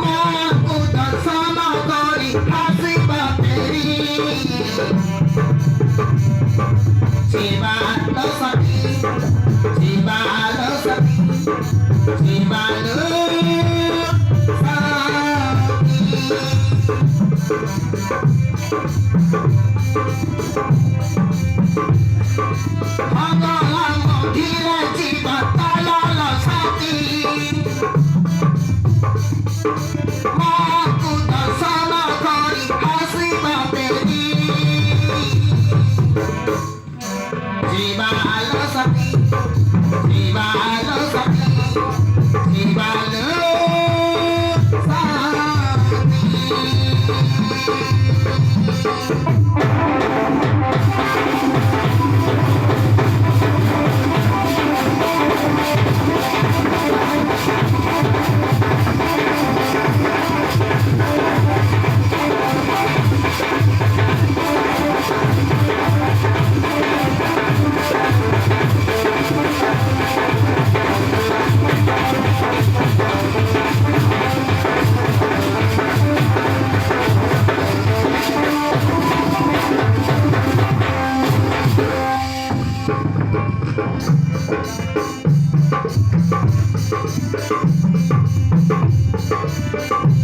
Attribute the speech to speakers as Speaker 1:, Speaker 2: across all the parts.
Speaker 1: माँ दर्शन करी हसीबा तेरी जीवालो सखी जीवालो सखी जीवालो भगवान धीरे जीवा तलाल साथी माँ को दर्शन करी हसीबा तेरी जीवालो सखी जीवालो सखी जीवालो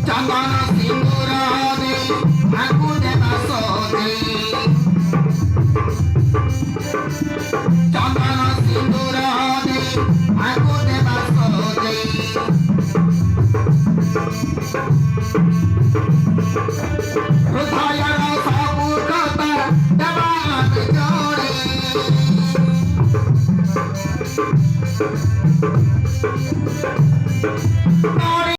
Speaker 1: चंदन सिंदूर दे आगु देवा सजे चंदन सिंदूर दे आगु देवा सजे हृदय सबु कथा देवा जोड़े